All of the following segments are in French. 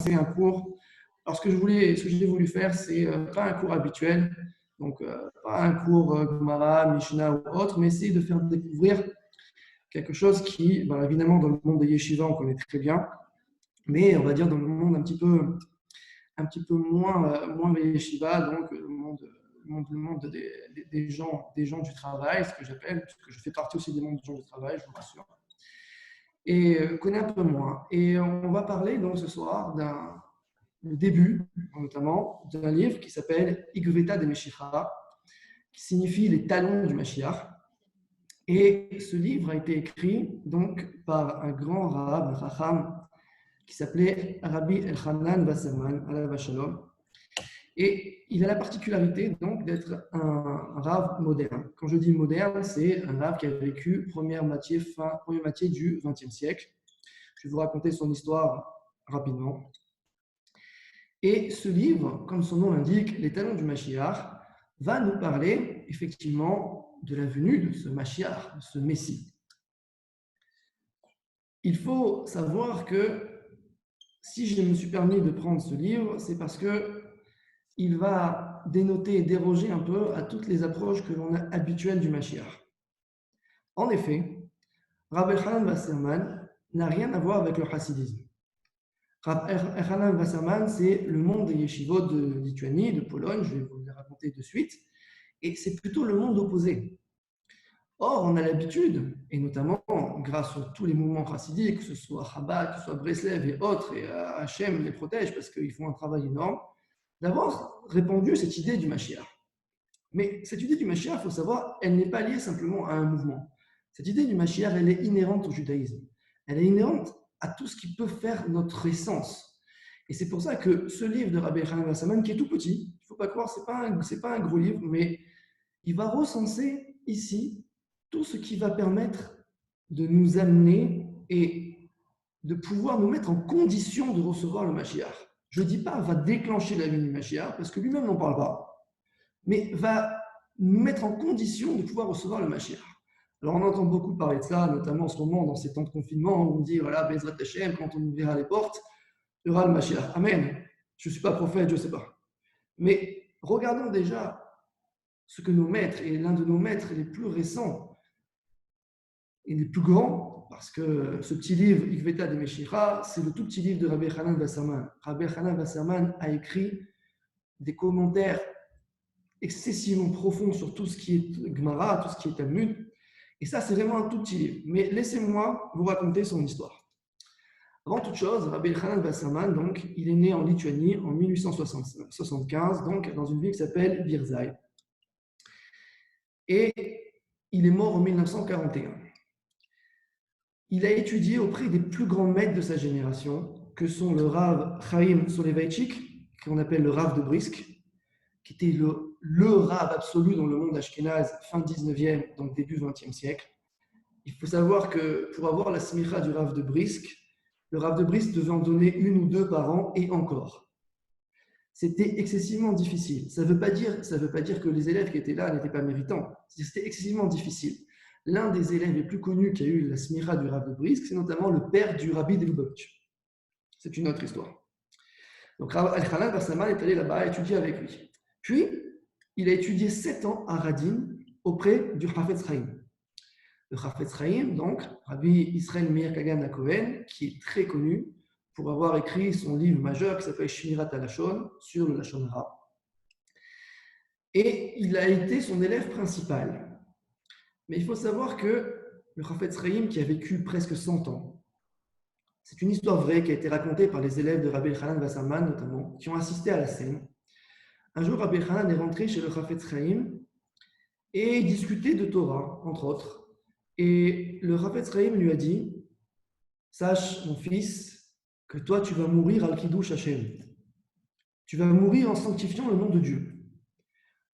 c'est un cours. Alors, ce que j'ai voulu faire, c'est pas un cours habituel, donc pas un cours Gemara, Mishnah ou autre, mais essayer de faire découvrir quelque chose qui, évidemment, dans le monde des yeshivas, on connaît très bien, mais on va dire dans le monde un petit peu moins les yeshivas, donc le monde des gens du travail, ce que j'appelle, parce que je fais partie aussi des mondes des gens du travail, je vous rassure, et connais un peu moins. Et on va parler donc ce soir le début, notamment, d'un livre qui s'appelle Igveta de Meshicha, qui signifie les talons du Mashiach. Et ce livre a été écrit donc par un grand Rav, un Chacham, qui s'appelait Rabbi Elchanan Wasserman, alav shalom. Et il a la particularité donc d'être un Rav moderne. Quand je dis moderne, c'est un Rav qui a vécu première moitié du XXe siècle. Je vais vous raconter son histoire rapidement. Et ce livre, comme son nom l'indique, Les talons du Mashiach, va nous parler effectivement de la venue de ce Mashiach, de ce Messie. Il faut savoir que si je me suis permis de prendre ce livre, c'est parce qu'il va dénoter et déroger un peu à toutes les approches que l'on a habituelles du Mashiach. En effet, Rabbi Elchanan Wasserman n'a rien à voir avec le chassidisme. Rabbi Elchanan Wasserman, c'est le monde des yeshivot de Lituanie, de Pologne, je vais vous les raconter de suite, et c'est plutôt le monde opposé. Or, on a l'habitude, et notamment grâce à tous les mouvements chassidiques, que ce soit Chabad, que ce soit Breslev et autres, et Hachem les protège parce qu'ils font un travail énorme, d'avoir répandu cette idée du Mashiach. Mais cette idée du Mashiach, il faut savoir, elle n'est pas liée simplement à un mouvement. Cette idée du Mashiach, elle est inhérente au judaïsme. Elle est inhérente à tout ce qui peut faire notre essence. Et c'est pour ça que ce livre de Rabbi Elchanan Wasserman, qui est tout petit, il ne faut pas croire, ce n'est pas un gros livre, mais il va recenser ici tout ce qui va permettre de nous amener et de pouvoir nous mettre en condition de recevoir le Mashiach. Je ne dis pas va déclencher la venue du Mashiach, parce que lui-même n'en parle pas, mais va nous mettre en condition de pouvoir recevoir le Mashiach. Alors on entend beaucoup parler de ça, notamment en ce moment, dans ces temps de confinement, où on dit, voilà, Bezrat Hashem, quand on ouvrira les portes, il y aura le Mashiach. Amen. Je ne suis pas prophète, je ne sais pas. Mais regardons déjà ce que nos maîtres, et l'un de nos maîtres les plus récents, et les plus grands, parce que ce petit livre, Igveta de Meshicha, c'est le tout petit livre de Rabbi Elchanan Wasserman. Rabbi Elchanan Wasserman a écrit des commentaires excessivement profonds sur tout ce qui est Gemara, tout ce qui est Talmud. Et ça, c'est vraiment un tout petit livre. Mais laissez-moi vous raconter son histoire. Avant toute chose, Rabbi Elchanan Wasserman, donc, il est né en Lituanie en 1875, donc dans une ville qui s'appelle Birzai. Et il est mort en 1941. Il a étudié auprès des plus grands maîtres de sa génération, que sont le Rav Chaim Soloveitchik, qu'on appelle le Rav de Brisk, qui était le Rav absolu dans le monde ashkénaze, fin 19e, donc début 20e siècle. Il faut savoir que pour avoir la smicha du Rav de Brisk, le Rav de Brisk devait en donner une ou deux par an et encore. C'était excessivement difficile. Ça ne veut pas dire que les élèves qui étaient là n'étaient pas méritants. C'était excessivement difficile. L'un des élèves les plus connus qui a eu la smicha du Rav de Brisk, c'est notamment le père du Rabbi de Lubavitch. C'est une autre histoire. Donc, Rabbi Elchanan Wasserman est allé là-bas étudier avec lui. Puis, il a étudié 7 ans à Radin auprès du Chafetz Chaim. Le Chafetz Chaim, donc, Rabbi Israël Meir Kagan HaKohen, qui est très connu pour avoir écrit son livre majeur qui s'appelle Shmirat HaLashon sur le Lashon Hara. Et il a été son élève principal. Mais il faut savoir que le Chafetz Chaim, qui a vécu presque 100 ans, c'est une histoire vraie qui a été racontée par les élèves de Rabbi Elchanan Wasserman, notamment, qui ont assisté à la scène. Un jour, Rabbi Elchanan est rentré chez le Chafetz Chaim et discutait de Torah, entre autres. Et le Chafetz Chaim lui a dit « Sache, mon fils, que toi, tu vas mourir al-Kiddush Hashem. Tu vas mourir en sanctifiant le nom de Dieu. »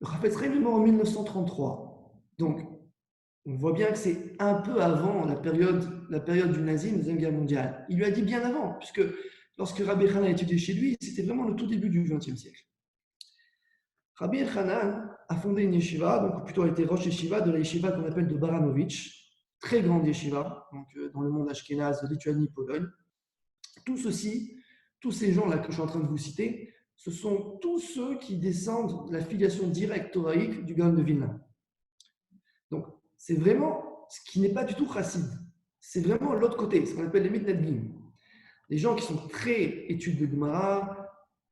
Le Chafetz Chaim est mort en 1933. Donc, on voit bien que c'est un peu avant la période du nazisme, la Deuxième Guerre mondiale. Il lui a dit bien avant, puisque lorsque Rabbi Elchanan a étudié chez lui, c'était vraiment le tout début du XXe siècle. Rabbi Elchanan a fondé une yeshiva, donc plutôt a été rosh yeshiva de la yeshiva qu'on appelle de Baranovitch, très grande yeshiva, donc dans le monde ashkénaze, Lituanie, Pologne. Tout tous ces gens-là que je suis en train de vous citer, ce sont tous ceux qui descendent de la filiation directe thoraïque du Gaon de Vilna. Donc, c'est vraiment ce qui n'est pas du tout chassid. C'est vraiment l'autre côté, ce qu'on appelle les mitnagim. Les gens qui sont très études de Gemara,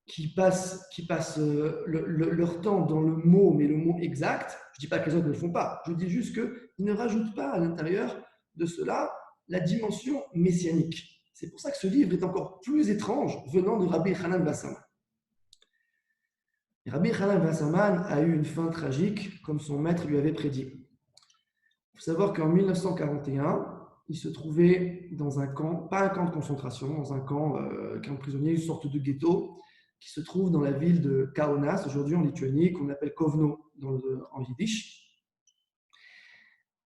qui passent leur temps dans le mot, mais le mot exact. Je ne dis pas que les autres ne le font pas. Je dis juste qu'ils ne rajoutent pas à l'intérieur de cela la dimension messianique. C'est pour ça que ce livre est encore plus étrange venant de Rabbi Hanan Bassaman. Rabbi Hanan Bassaman a eu une fin tragique, comme son maître lui avait prédit. Il faut savoir qu'en 1941, il se trouvait dans un camp, pas un camp de concentration, dans un camp prisonnier, une sorte de ghetto, qui se trouve dans la ville de Kaunas, aujourd'hui en Lituanie, qu'on appelle Kovno en yiddish.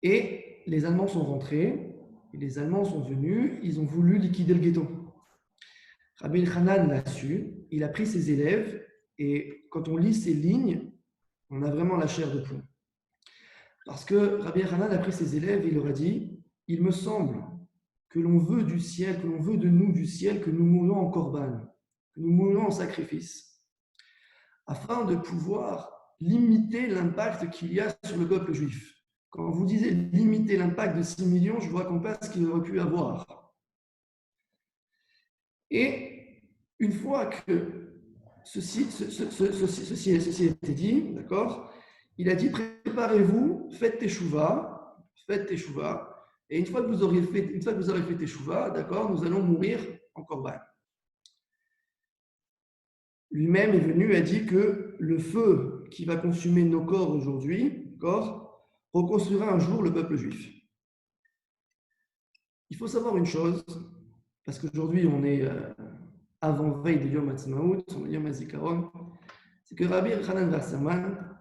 Et les Allemands sont rentrés, et les Allemands sont venus, ils ont voulu liquider le ghetto. Rabbi Hanan l'a su, il a pris ses élèves, et quand on lit ces lignes, on a vraiment la chair de plomb. Parce que Rabbi Hanan a pris ses élèves et il leur a dit « Il me semble que l'on veut du ciel, que l'on veut de nous du ciel, que nous mourons en korban, que nous mourons en sacrifice, afin de pouvoir limiter l'impact qu'il y a sur le peuple juif. Quand vous disiez limiter l'impact de 6 millions, je ne vous raconte pas ce qu'il aurait pu avoir. Et une fois que ceci a été dit, d'accord, il a dit préparez-vous, faites teshuva, et une fois que vous aurez fait teshuva, d'accord, nous allons mourir en korban. Lui-même est venu et a dit que le feu qui va consumer nos corps aujourd'hui, reconstruira un jour le peuple juif. Il faut savoir une chose, parce qu'aujourd'hui on est avant-veille de Yom HaTzmaout, on est Yom HaZikaron, c'est que Rabbi Hanan Bassaman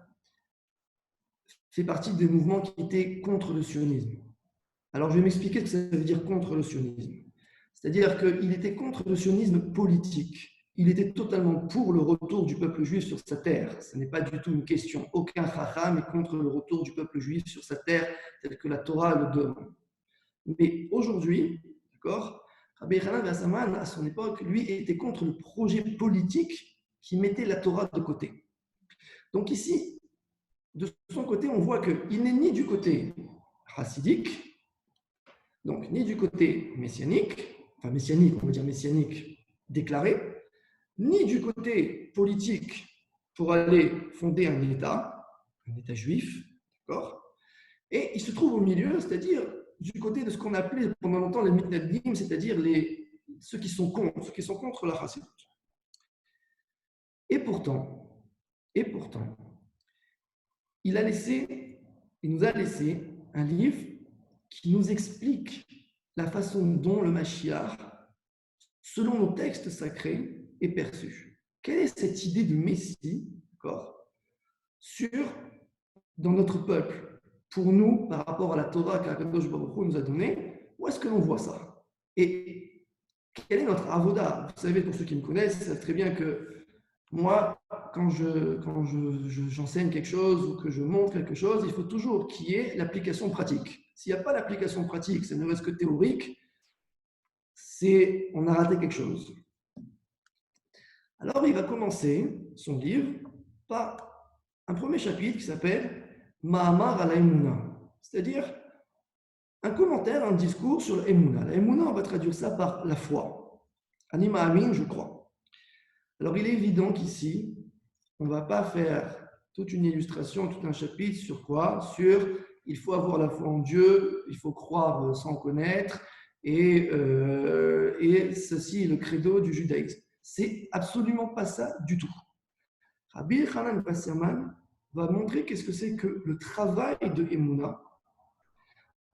fait partie des mouvements qui étaient contre le sionisme. Alors je vais m'expliquer ce que ça veut dire contre le sionisme. C'est-à-dire qu'il était contre le sionisme politique. Il était totalement pour le retour du peuple juif sur sa terre. Ce n'est pas du tout une question. Aucun chacham est contre le retour du peuple juif sur sa terre, tel que la Torah le demande. Mais aujourd'hui, d'accord, Rabbi Hanan Bassaman, à son époque, lui, était contre le projet politique qui mettait la Torah de côté. Donc ici, de son côté, on voit qu'il n'est ni du côté chassidique, donc ni du côté messianique, enfin messianique, on va dire messianique déclaré, ni du côté politique pour aller fonder un État juif, d'accord. Et il se trouve au milieu, c'est-à-dire du côté de ce qu'on appelait pendant longtemps les mitnagim, c'est-à-dire ceux qui sont contre la chassidoute. Et pourtant, il nous a laissé un livre qui nous explique la façon dont le Mashiach, selon nos textes sacrés, est perçu. Quelle est cette idée de Messie, dans notre peuple, pour nous, par rapport à la Torah qu'Akadosh Baruch Hu nous a donnée, où est-ce que l'on voit ça? Et quel est notre avoda? Vous savez, pour ceux qui me connaissent, savent très bien que moi, quand j'enseigne quelque chose ou que je montre quelque chose, il faut toujours qu'il y ait l'application pratique. S'il n'y a pas l'application pratique, ça ne reste que théorique, on a raté quelque chose. Alors, il va commencer son livre par un premier chapitre qui s'appelle Ma'amar al Emunah, c'est-à-dire un commentaire, un discours sur l'Emunah. L'Emunah, on va traduire ça par la foi. Ani ma'amin, je crois. Alors, il est évident qu'ici, on ne va pas faire toute une illustration, tout un chapitre sur quoi? Sur il faut avoir la foi en Dieu, il faut croire sans connaître, et ceci est le credo du judaïsme. C'est absolument pas ça du tout. Rabbi Hanan Bassaman va montrer qu'est-ce que c'est que le travail de Emunah,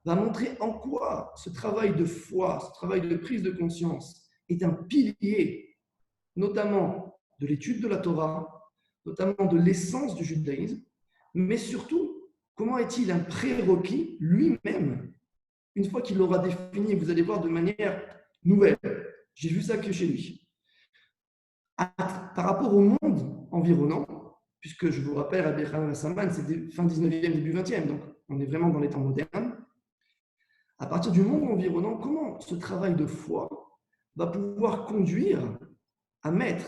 va montrer en quoi ce travail de foi, ce travail de prise de conscience est un pilier, notamment de l'étude de la Torah, notamment de l'essence du judaïsme, mais surtout, comment est-il un prérequis lui-même, une fois qu'il l'aura défini, vous allez voir de manière nouvelle. J'ai vu ça que chez lui. Par rapport au monde environnant, puisque je vous rappelle, Rabbi Hanan Bassaman, c'est fin 19e, début 20e, donc on est vraiment dans les temps modernes. À partir du monde environnant, comment ce travail de foi va pouvoir conduire à mettre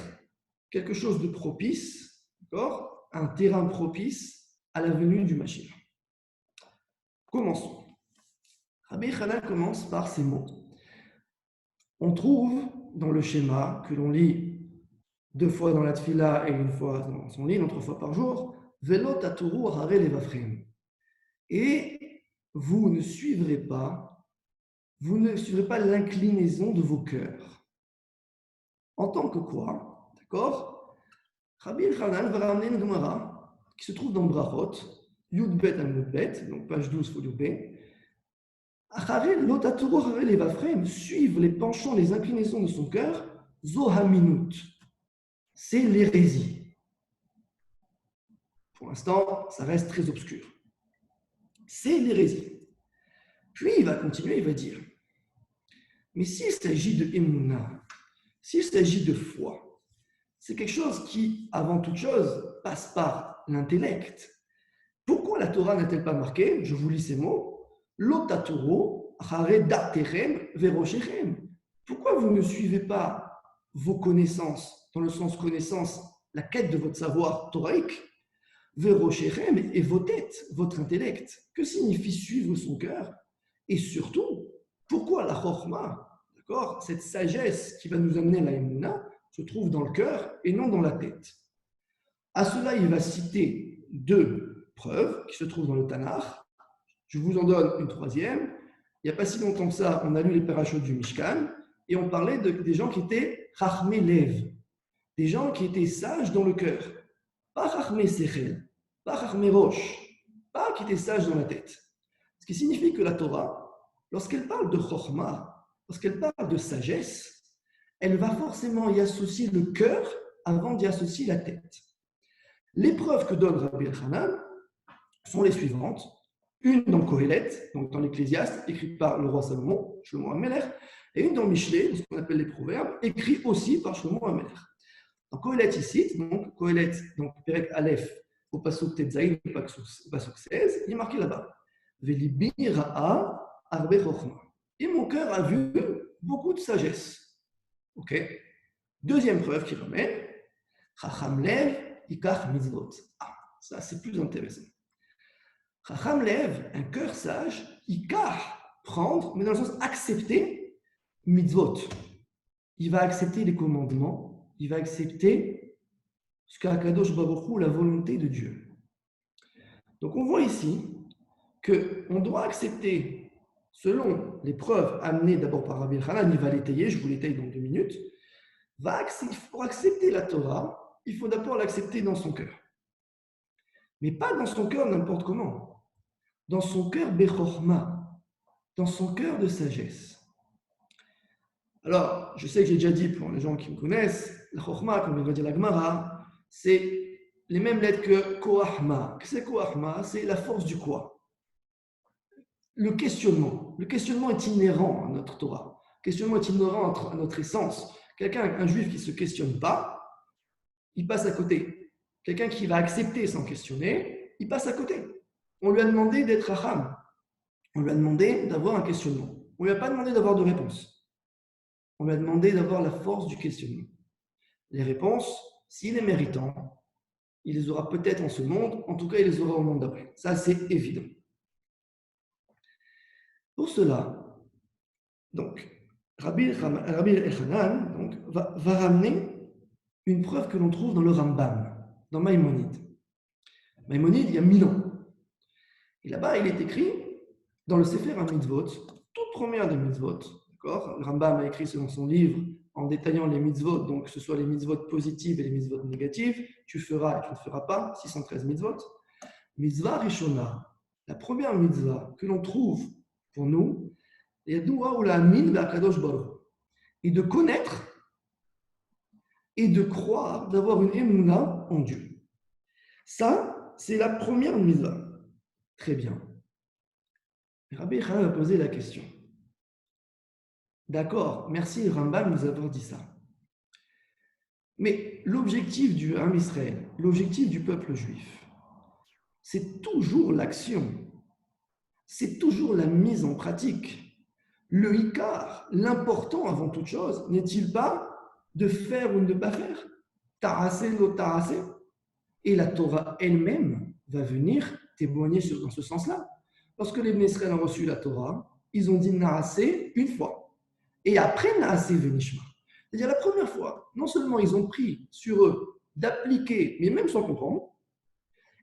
quelque chose de propice, d'accord, un terrain propice à la venue du Mashiach. Commençons. Rabbi Hanan commence par ces mots. On trouve dans le schéma que l'on lit 2 fois dans la tfila et 1 fois dans son lit, 3 fois par jour, Velo taturu hare levavchem. Et vous ne suivrez pas l'inclinaison de vos cœurs. En tant que quoi, d'accord, Rabbi Hanan va ramener une Gemara qui se trouve dans Brachot, Yud Bet Amud Bet, donc page 12, folio B. Suivre les penchants, les inclinaisons de son cœur, Zohaminut. C'est l'hérésie. Pour l'instant, ça reste très obscur. C'est l'hérésie. Puis il va continuer, il va dire, mais s'il s'agit de Emunah, s'il s'agit de foi, c'est quelque chose qui, avant toute chose, passe par l'intellect. Pourquoi la Torah n'a-t-elle pas marqué, je vous lis ces mots, Lotaturo, hare daterem veroshechem. Pourquoi vous ne suivez pas vos connaissances, dans le sens connaissance, la quête de votre savoir thoraïque, veroshechem et vos têtes, votre intellect? Que signifie suivre son cœur? Et surtout, pourquoi la chorma, d'accord, cette sagesse qui va nous amener la émouna, se trouve dans le cœur et non dans la tête? À cela, il va citer 2 preuves qui se trouvent dans le Tanakh. Je vous en donne une 3e. Il n'y a pas si longtemps que ça, on a lu les parachutes du Mishkan et on parlait des gens qui étaient chachmé lev, des gens qui étaient sages dans le cœur. Pas chachmé sechel, pas chachmé rosh, pas qui étaient sages dans la tête. Ce qui signifie que la Torah, lorsqu'elle parle de chokhmah, lorsqu'elle parle de sagesse, elle va forcément y associer le cœur avant d'y associer la tête. Les preuves que donne Rabbi Hanan sont les suivantes. Une dans Kohelet, donc dans l'Ecclésiaste, écrite par le roi Salomon, Shlomo HaMelech, et une dans Michelet, ce qu'on appelle les Proverbes, écrite aussi par Shlomo HaMelech. Dans Kohelet, il cite, donc Kohelet, donc Perek Aleph, au Pasuk Tetzaïn, au Pasuk 16, il est marqué là-bas. Velibi ra'a arbe chokhmah. Et mon cœur a vu beaucoup de sagesse. Ok. Deuxième preuve qu'il ramène, Chacham lev ikach mitzvot. Ah, ça c'est plus intéressant. Chacham lev, un cœur sage, ikach, prendre, mais dans le sens accepter, mitzvot. Il va accepter les commandements, il va accepter ce qu'a Kadosh Baruch Hu, la volonté de Dieu. Donc on voit ici qu'on doit accepter, selon les preuves amenées d'abord par Rabbi Hanan, il va l'étayer, je vous l'étaye dans 2 minutes, pour accepter la Torah, il faut d'abord l'accepter dans son cœur. Mais pas dans son cœur n'importe comment. Dans son cœur bechorma, dans son cœur de sagesse. Alors, je sais que j'ai déjà dit pour les gens qui me connaissent, la chorma, comme va dire la Gemara, c'est les mêmes lettres que koahma. Qu'est-ce que c'est koahma? C'est la force du quoi. Le questionnement. Le questionnement est inhérent à notre Torah. Le questionnement est inhérent à notre essence. Un juif qui ne se questionne pas, il passe à côté. Quelqu'un qui va accepter sans questionner, il passe à côté. On lui a demandé d'être racham. On lui a demandé d'avoir un questionnement. On ne lui a pas demandé d'avoir de réponse. On lui a demandé d'avoir la force du questionnement. Les réponses, s'il est méritant, il les aura peut-être en ce monde, en tout cas, il les aura au monde d'après. Ça, c'est évident. Pour cela, donc, Rabbi Elchanan va ramener une preuve que l'on trouve dans le Rambam, dans Maïmonide. Maïmonide, il y a 1000 ans. Et là-bas, il est écrit, dans le Sefer HaMitzvot, toute première des mitzvot, d'accord? Le Rambam a écrit dans son livre, en détaillant les mitzvot, donc que ce soit les mitzvot positives et les mitzvot négatives, tu feras et tu ne feras pas, 613 mitzvot. Mitzvah Rishona, la première mitzvah que l'on trouve pour nous, et de connaître et de croire, d'avoir une émouna en Dieu. Ça, c'est la première mitzvah. Très bien. Rabbi Hanan a posé la question. D'accord, merci Rambam de nous avoir dit ça. Mais l'objectif du Ham Israël, l'objectif du peuple juif, c'est toujours l'action, c'est toujours la mise en pratique. Le Ikar, l'important avant toute chose, n'est-il pas de faire ou de ne pas faire, tarasser ou tarasser. Et la Torah elle-même va venir témoigner dans ce sens-là. Lorsque les Bnei Israël ont reçu la Torah, ils ont dit Naaseh une fois. Et après Naaseh Venishma. C'est-à-dire la première fois, non seulement ils ont pris sur eux d'appliquer, mais même sans comprendre.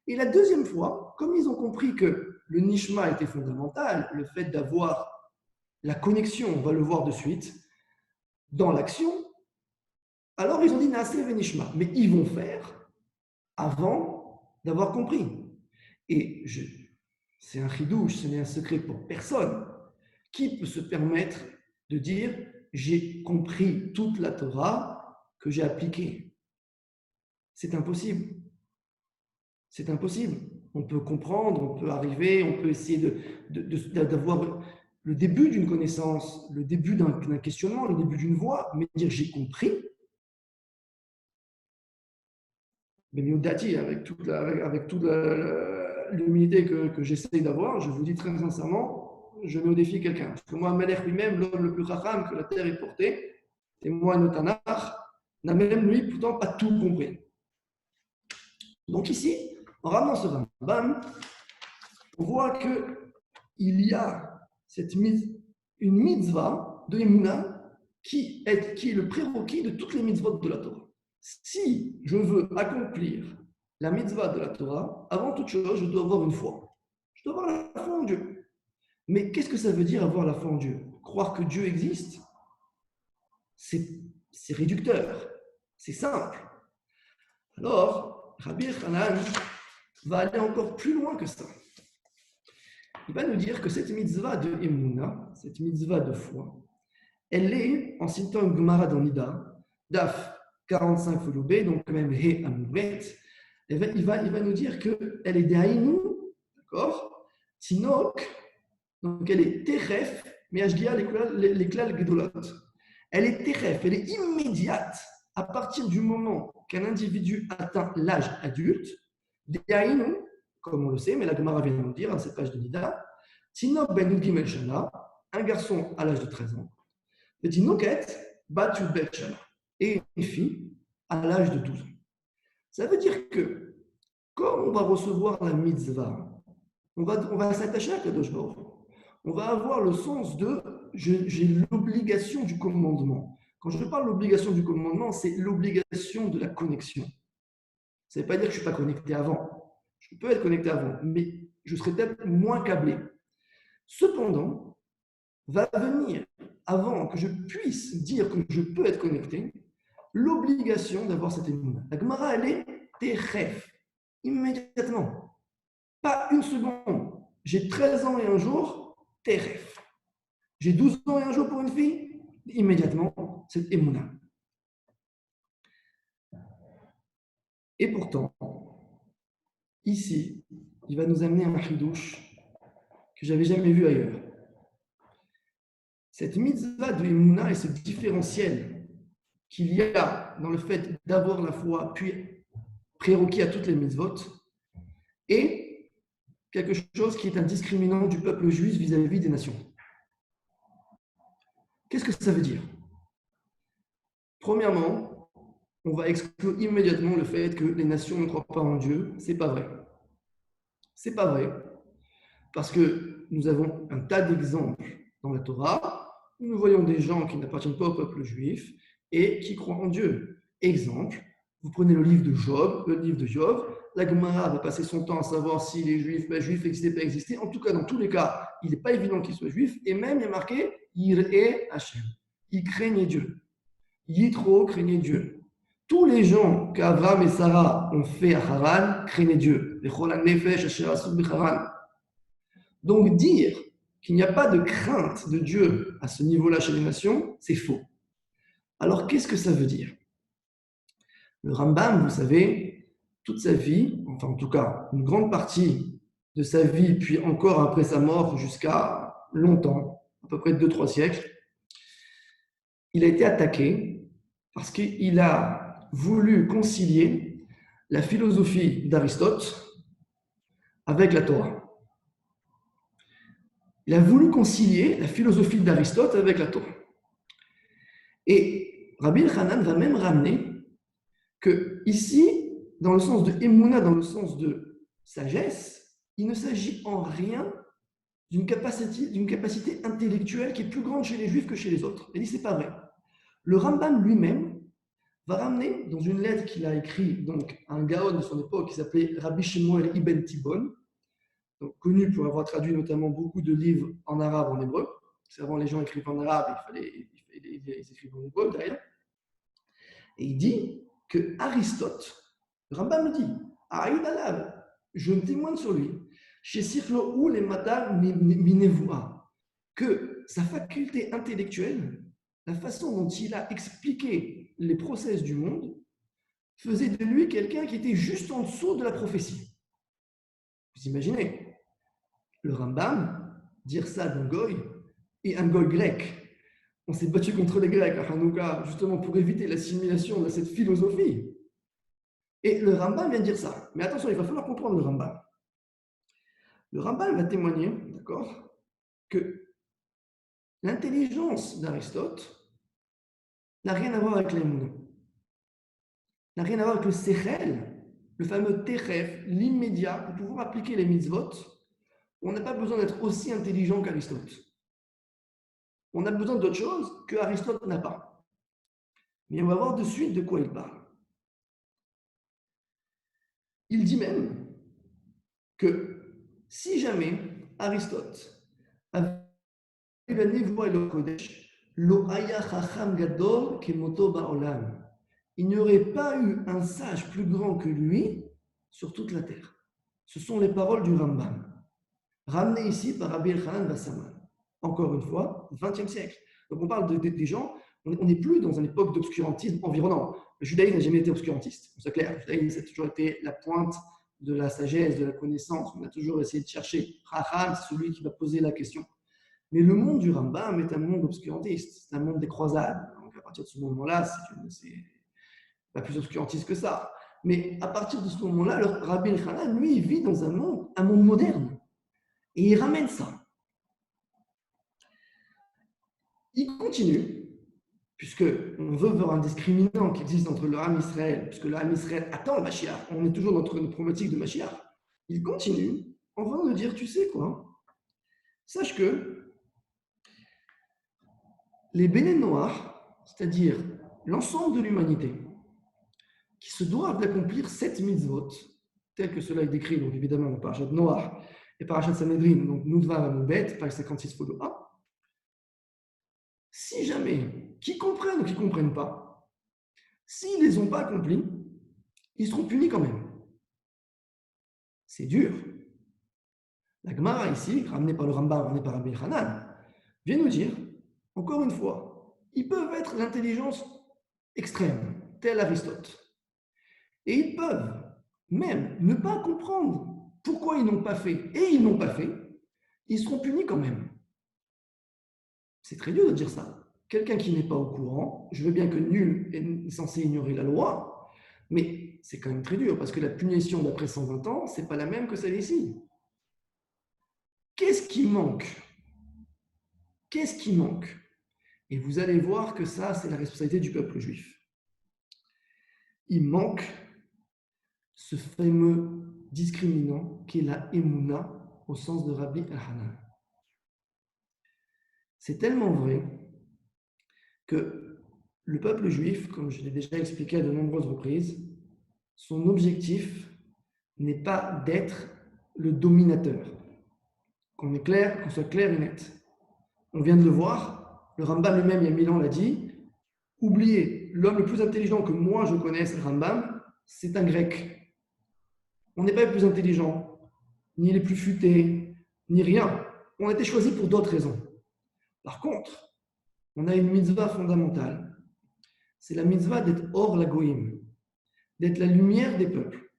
Et la deuxième fois, comme ils ont compris que le Nishma était fondamental, le fait d'avoir la connexion, on va le voir de suite, dans l'action, alors ils ont dit Naaseh Venishma. Mais ils vont faire avant d'avoir compris. Et c'est un chidouche, ce n'est un secret pour personne. Qui peut se permettre de dire j'ai compris toute la Torah que j'ai appliquée? C'est impossible. C'est impossible. On peut comprendre, on peut arriver, on peut essayer d'avoir le début d'une connaissance, le début d'un questionnement, le début d'une voie, mais dire j'ai compris. Mais Miodati, avec toute l'humilité que j'essaye d'avoir, je vous dis très sincèrement, je mets au défi quelqu'un. Parce que moi, Melech lui-même, l'homme le plus racham que la terre ait porté, et moi, Notanach, n'a même lui pourtant pas tout compris. Donc ici, en ramenant ce Rambam, on voit qu'il y a une mitzvah de Emouna qui est le prérequis de toutes les mitzvot de la Torah. Si je veux accomplir la mitzvah de la Torah, avant toute chose, je dois avoir une foi. Je dois avoir la foi en Dieu. Mais qu'est-ce que ça veut dire avoir la foi en Dieu? Croire que Dieu existe, c'est réducteur, c'est simple. Alors, Rabbi Hanan va aller encore plus loin que ça. Il va nous dire que cette mitzvah de Emouna, cette mitzvah de foi, elle est, en citant une Gemara dans Nida, Daf 45 Foloubé, donc même He Amouret, il va nous dire qu'elle est Dehaïnou, d'accord? Tinok, donc elle est Teref, mais Ashgia l'éclal Gedolot. Elle est Teref, elle est immédiate à partir du moment qu'un individu atteint l'âge adulte. Dehaïnou, comme on le sait, mais la Gemara vient de nous dire à cette page de Nida, Tinok ben Yud Gimel Shana, un garçon à l'âge de 13 ans, et Tinoket bat Yud Bet Shana, et une fille à l'âge de 12 ans. Ça veut dire que, comme on va recevoir la mitzvah, on va s'attacher à Kadosh Baruch Hu. On va avoir le sens de j'ai l'obligation du commandement. Quand je parle de l'obligation du commandement, c'est l'obligation de la connexion. Ça ne veut pas dire que je ne suis pas connecté avant. Je peux être connecté avant, mais je serai peut-être moins câblé. Cependant, va venir, avant que je puisse dire que je peux être connecté, l'obligation d'avoir cette émouna. La Gemara, elle est teref, immédiatement. Pas une seconde. J'ai 13 ans et un jour, teref. J'ai 12 ans et un jour pour une fille, immédiatement, c'est émouna. Et pourtant, ici, il va nous amener un chidouche que je n'avais jamais vu ailleurs. Cette mitzvah de émouna et ce différentiel qu'il y a dans le fait d'avoir la foi, puis prérequis à toutes les mitzvot, et quelque chose qui est un discriminant du peuple juif vis-à-vis des nations. Qu'est-ce que ça veut dire? Premièrement, on va exclure immédiatement le fait que les nations ne croient pas en Dieu. C'est pas vrai. C'est pas vrai. Parce que nous avons un tas d'exemples dans la Torah où nous voyons des gens qui n'appartiennent pas au peuple juif et qui croient en Dieu. Exemple, vous prenez le livre de Job, la Gemara va passer son temps à savoir si les juifs existaient, pas existaient. En tout cas, dans tous les cas, il n'est pas évident qu'ils soient juifs. Et même, il y a marqué Yir'e Hashem. Ils craignaient Dieu. Yitro craignait Dieu. Tous les gens qu'Avram et Sarah ont fait à Haran craignaient Dieu. Donc dire qu'il n'y a pas de crainte de Dieu à ce niveau-là chez les nations, c'est faux. Alors qu'est-ce que ça veut dire? Le Rambam, vous savez, toute sa vie, enfin en tout cas une grande partie de sa vie, puis encore après sa mort jusqu'à longtemps, à peu près 2-3 siècles, il a été attaqué parce qu'il a voulu concilier la philosophie d'Aristote avec la Torah. Il a voulu concilier la philosophie d'Aristote avec la Torah. Et Rabbi Hanan va même ramener que ici, dans le sens de Emouna, dans le sens de sagesse, il ne s'agit en rien d'une capacité intellectuelle qui est plus grande chez les Juifs que chez les autres. Il dit c'est pas vrai. Le Rambam lui-même va ramener dans une lettre qu'il a écrite donc à un Gaon de son époque qui s'appelait Rabbi Shmuel Ibn Tibon, donc connu pour avoir traduit notamment beaucoup de livres en arabe, en hébreu. C'est avant les gens écrivent en arabe, ils écrivent en hébreu d'ailleurs. Et il dit que Aristote, le Rambam dit, Aïd Alav, je me témoigne sur lui, chez Sirlo ou les Matar Minevoua, que sa faculté intellectuelle, la façon dont il a expliqué les process du monde, faisait de lui quelqu'un qui était juste en dessous de la prophétie. Vous imaginez, le Rambam, dire ça d'un goy, et un goy grec. On s'est battu contre les Grecs à Hanouka, justement pour éviter l'assimilation de cette philosophie. Et le Rambam vient dire ça. Mais attention, il va falloir comprendre le Rambam. Le Rambam va témoigner, d'accord, que l'intelligence d'Aristote n'a rien à voir avec l'Emouna, n'a rien à voir avec le Sechel, le fameux Teref, l'immédiat, pour pouvoir appliquer les mitzvot. On n'a pas besoin d'être aussi intelligent qu'Aristote. On a besoin d'autre chose que Aristote n'a pas. Mais on va voir de suite de quoi il parle. Il dit même que si jamais Aristote avait eu la névoie et le Kodesh, lo haya chacham gadol kemoto ba'olam, il n'y aurait pas eu un sage plus grand que lui sur toute la terre. Ce sont les paroles du Rambam, ramenées ici par Rabbi Elchanan Bassaman. Encore une fois, 20e siècle. Donc on parle des gens, on n'est plus dans une époque d'obscurantisme environnant. Le judaïsme n'a jamais été obscurantiste, c'est clair. Le judaïsme, ça a toujours été la pointe de la sagesse, de la connaissance. On a toujours essayé de chercher. Chacham, c'est celui qui va poser la question. Mais le monde du Rambam est un monde obscurantiste, c'est un monde des croisades. Donc à partir de ce moment-là, c'est pas plus obscurantiste que ça. Mais à partir de ce moment-là, le Rabbi Elchanan, lui, il vit dans un monde moderne. Et il ramène ça. Il continue, puisqu'on veut voir un discriminant qui existe entre le Ham Israël, puisque le Ham Israël attend le Mashiach, on est toujours dans notre problématique de Mashiach. Il continue en train de dire, tu sais quoi, sache que les Béné Noirs, c'est-à-dire l'ensemble de l'humanité, qui se doivent d'accomplir 7 mitzvot, tel que cela est décrit, donc évidemment, dans Parashat Noach et Parashat Sanhedrin, donc Noudva Moubet, page 56, photo A. Si jamais, qui comprennent ou qui ne comprennent pas, s'ils ne les ont pas accomplis, ils seront punis quand même. C'est dur. La Gemara ici, ramenée par le Rambam, ramenée par Rabbi Hanan, vient nous dire, encore une fois, ils peuvent être l'intelligence extrême, tel Aristote. Et ils peuvent même ne pas comprendre pourquoi ils n'ont pas fait, et ils n'ont pas fait, ils seront punis quand même. C'est très dur de dire ça. Quelqu'un qui n'est pas au courant, je veux bien que nul est censé ignorer la loi, mais c'est quand même très dur, parce que la punition d'après 120 ans, ce n'est pas la même que celle ici. Qu'est-ce qui manque? Qu'est-ce qui manque? Et vous allez voir que ça, c'est la responsabilité du peuple juif. Il manque ce fameux discriminant qui est la Emouna au sens de Rabbi Elchanan. C'est tellement vrai que le peuple juif, comme je l'ai déjà expliqué à de nombreuses reprises, son objectif n'est pas d'être le dominateur. Qu'on soit clair et net. On vient de le voir, le Rambam lui-même, il y a 1000 ans, l'a dit, oubliez, l'homme le plus intelligent que moi je connaisse, le Rambam, c'est un grec. On n'est pas les plus intelligents, ni les plus futés, ni rien. On a été choisis pour d'autres raisons. Par contre, on a une mitzvah fondamentale. C'est la mitzvah d'être hors la goïm, d'être la lumière des peuples,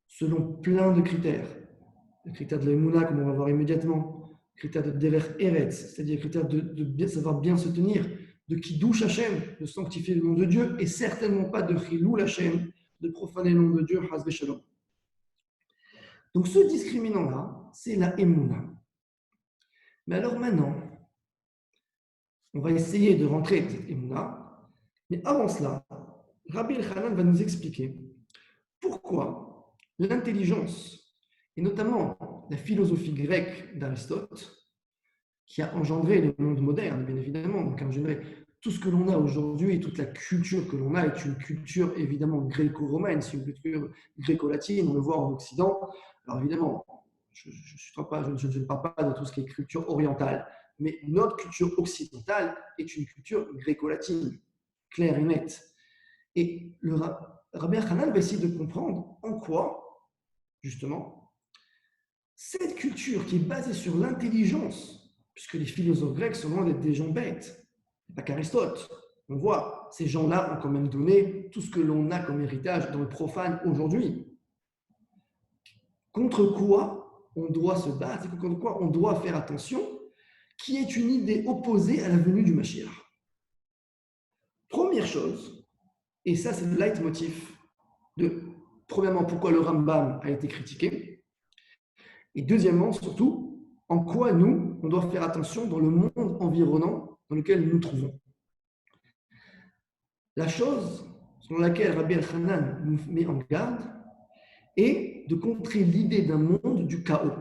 selon plein de critères. Le critère de l'Emouna, comme on va voir immédiatement, le critère de Derer Eretz, c'est-à-dire le critère de bien, savoir bien se tenir, de Kiddush Hashem, de sanctifier le nom de Dieu, et certainement pas de Chilul Hashem, de profaner le nom de Dieu, Haz Veshalom. Donc ce discriminant-là, c'est la Emouna. Mais alors maintenant, on va essayer de rentrer dans cette Emouna Mais avant cela, Rabbi Elchanan va nous expliquer pourquoi l'intelligence, et notamment la philosophie grecque d'Aristote, qui a engendré le monde moderne, bien évidemment, donc engendré tout ce que l'on a aujourd'hui et toute la culture que l'on a est une culture évidemment gréco-romaine, c'est une culture gréco-latine, on le voit en Occident. Alors évidemment, je ne parle pas de tout ce qui est culture orientale, mais notre culture occidentale est une culture gréco-latine, claire et nette. Et le Rabbi Hanan va essayer de comprendre en quoi, justement, cette culture qui est basée sur l'intelligence, puisque les philosophes grecs sont loin d'être des gens bêtes, pas qu'Aristote. On voit, ces gens-là ont quand même donné tout ce que l'on a comme héritage dans le profane aujourd'hui. Contre quoi on doit se battre, contre quoi on doit faire attention, qui est une idée opposée à la venue du Mashiach. Première chose, et ça c'est le leitmotiv de, premièrement, pourquoi le Rambam a été critiqué, et deuxièmement, surtout, en quoi nous, on doit faire attention dans le monde environnant dans lequel nous nous trouvons. La chose sur laquelle Rabbi Elchanan nous met en garde est de contrer l'idée d'un monde du chaos.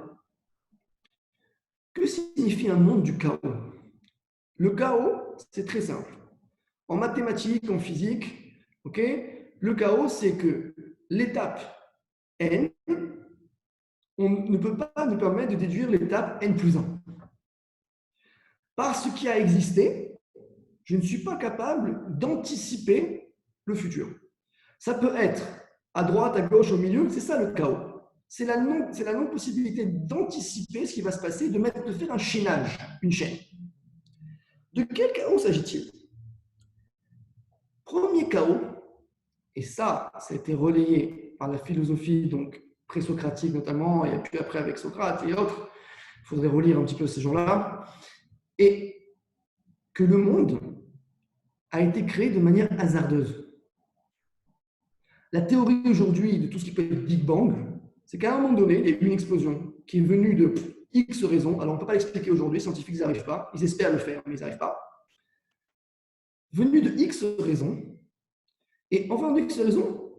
Que signifie un monde du chaos? Le chaos, c'est très simple. En mathématiques, en physique, le chaos, c'est que l'étape n, on ne peut pas nous permettre de déduire l'étape n plus 1. Par ce qui a existé, je ne suis pas capable d'anticiper le futur. Ça peut être à droite, à gauche, au milieu, c'est ça le chaos. C'est la non-possibilité d'anticiper ce qui va se passer, de faire un chaînage, une chaîne. De quel chaos s'agit-il? Premier chaos, et ça a été relayé par la philosophie donc présocratique notamment, et puis après avec Socrate et autres, il faudrait relire un petit peu ces gens-là, et que le monde a été créé de manière hasardeuse. La théorie aujourd'hui de tout ce qui peut être Big Bang, c'est qu'à un moment donné, il y a eu une explosion qui est venue de X raisons. Alors, on ne peut pas l'expliquer aujourd'hui, les scientifiques n'arrivent pas. Ils espèrent le faire, mais ils n'arrivent pas. Venue de X raisons, et enfin de X raisons,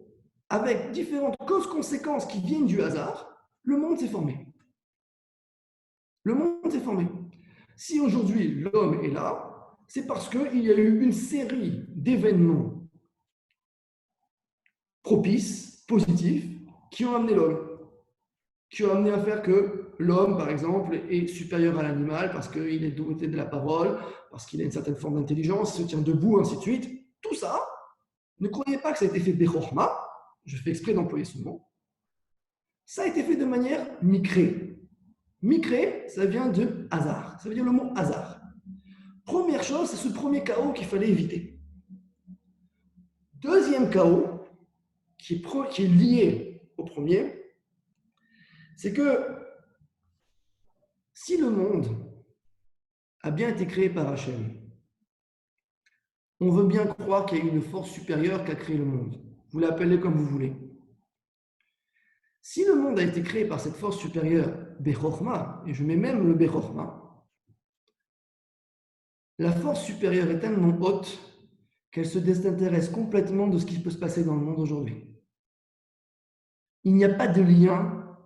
avec différentes causes-conséquences qui viennent du hasard, le monde s'est formé. Le monde s'est formé. Si aujourd'hui l'homme est là, c'est parce qu'il y a eu une série d'événements propices, positifs, qui ont amené l'homme. Qui ont amené à faire que l'homme, par exemple, est supérieur à l'animal parce qu'il est doté de la parole, parce qu'il a une certaine forme d'intelligence, il se tient debout, ainsi de suite. Tout ça, ne croyez pas que ça a été fait bechorma, je fais exprès d'employer ce mot, ça a été fait de manière micrée. Micrée, ça vient de hasard, ça veut dire le mot hasard. Première chose, c'est ce premier chaos qu'il fallait éviter. Deuxième chaos, qui est lié au premier, c'est que si le monde a bien été créé par Hachem, on veut bien croire qu'il y a une force supérieure qui a créé le monde. Vous l'appelez comme vous voulez. Si le monde a été créé par cette force supérieure, Bechorma, et je mets même le Bechorma, la force supérieure est tellement haute qu'elle se désintéresse complètement de ce qui peut se passer dans le monde aujourd'hui. Il n'y a pas de lien,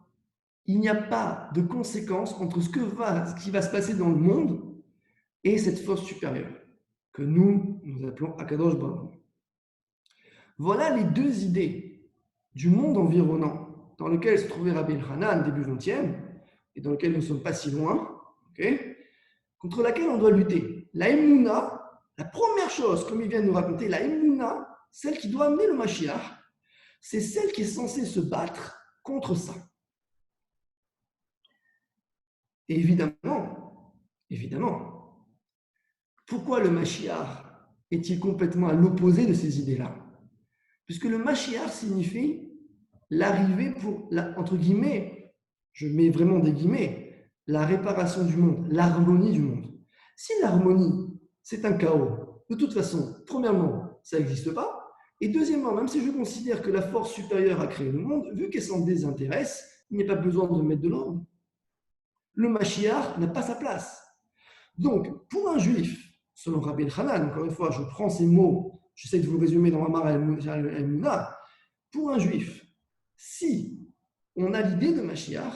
il n'y a pas de conséquence entre ce qui va se passer dans le monde et cette force supérieure, que nous appelons Akadosh Baruch. Voilà les deux idées du monde environnant dans lequel se trouvait Rabbi Elchanan début 20e, et dans lequel nous ne sommes pas si loin, contre laquelle on doit lutter. La Emouna, la première chose, comme il vient de nous raconter, la Emouna, celle qui doit amener le Mashiach, c'est celle qui est censée se battre contre ça. Et évidemment, pourquoi le Mashiach est-il complètement à l'opposé de ces idées-là? Puisque le Mashiach signifie l'arrivée pour, entre guillemets, je mets vraiment des guillemets, la réparation du monde, l'harmonie du monde. Si l'harmonie, c'est un chaos, de toute façon, premièrement, ça n'existe pas. Et deuxièmement, même si je considère que la force supérieure a créé le monde, vu qu'elle s'en désintéresse, il n'y a pas besoin de mettre de l'ordre. Le Mashiach n'a pas sa place. Donc, pour un juif, selon Rabbi Elchanan, encore une fois, je prends ces mots, j'essaie de vous le résumer dans Amar al-Mouna, pour un juif, si on a l'idée de Mashiach,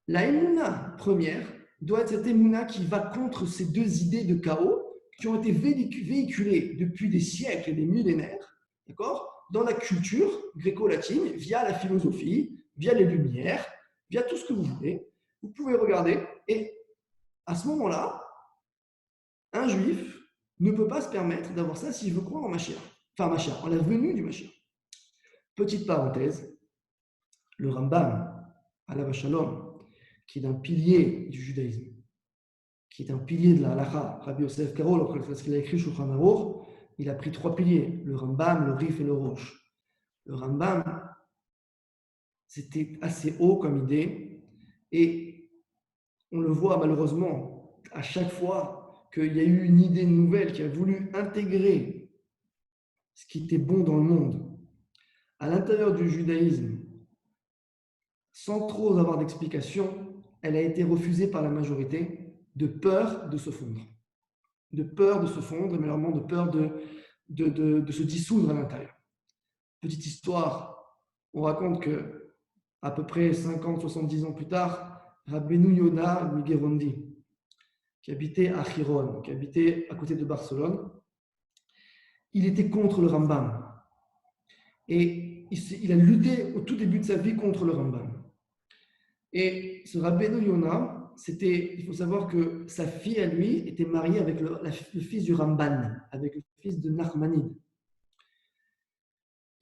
la Emouna première doit être cette Emouna qui va contre ces deux idées de chaos qui ont été véhiculées depuis des siècles et des millénaires, d'accord, dans la culture gréco-latine, via la philosophie, via les Lumières, via tout ce que vous voulez. Vous pouvez regarder, et à ce moment-là, un juif ne peut pas se permettre d'avoir ça s'il veut croire en Mashiach. Enfin, Mashiach, en la venue du Mashiach. Petite parenthèse, le Rambam, alav shalom, qui est un pilier du judaïsme, qui est un pilier de la halakha, Rabbi Yosef Karo, lorsqu'il a écrit Shulchan Aruch, il a pris 3 piliers, le Rambam, le Rif et le Rosh. Le Rambam, c'était assez haut comme idée, et on le voit malheureusement à chaque fois qu'il y a eu une idée nouvelle qui a voulu intégrer ce qui était bon dans le monde à l'intérieur du judaïsme, sans trop avoir d'explication, elle a été refusée par la majorité de peur de se fondre. De peur de se fondre, mais vraiment de peur de se dissoudre à l'intérieur. Petite histoire, on raconte que à peu près 50-70 ans plus tard, Rabbeinu Yonah Migerondi, qui habitait à Chiron, qui habitait à côté de Barcelone, il était contre le Rambam. Et il a lutté au tout début de sa vie contre le Rambam. Et ce Rabbeinu Yonah, il faut savoir que sa fille à lui était mariée avec le fils du Ramban, avec le fils de Nachmanide.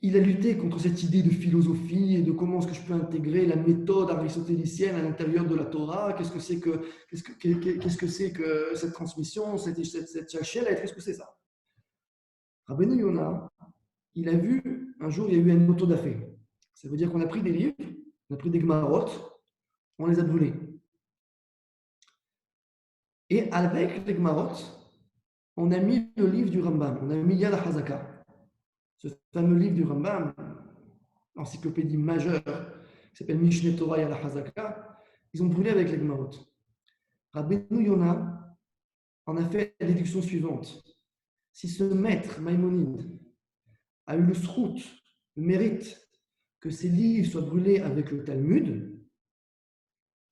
Il a lutté contre cette idée de philosophie et de comment est-ce que je peux intégrer la méthode aristotélicienne à l'intérieur de la Torah. Qu'est-ce que c'est que cette transmission, cette chachelette, qu'est-ce que c'est ça? Rabbeinu Yonah, il a vu, un jour, il y a eu un autodafé. Ça veut dire qu'on a pris des livres, on a pris des Gemarot, on les a brûlés. Et avec les Gemarot, on a mis le livre du Rambam, on a mis Yad HaZaka, ce fameux livre du Rambam, encyclopédie majeure, qui s'appelle Mishneh Torah Yad HaZaka, ils ont brûlé avec les Gemarot. Rabbeinu Yonah en a fait la déduction suivante. Si ce maître Maïmonide a eu le srout, le mérite que ces livres soient brûlés avec le Talmud,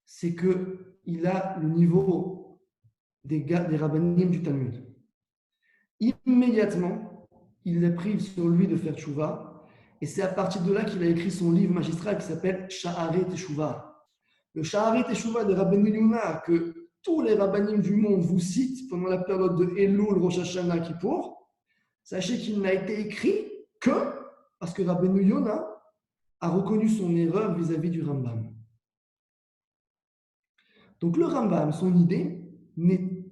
c'est qu'il a le niveau des rabbanim du Talmud. Immédiatement, il a pris sur lui de faire tchouva, et c'est à partir de là qu'il a écrit son livre magistral qui s'appelle Sha'arei Teshuvah. Le Sha'arei Teshuvah de Rabbeinu Yonah, que tous les rabbanim du monde vous citent pendant la période de Elul, Rosh Hashanah, Kippour, sachez qu'il n'a été écrit que parce que Rabbeinu Yonah a reconnu son erreur vis-à-vis du Rambam. Donc le Rambam, son idée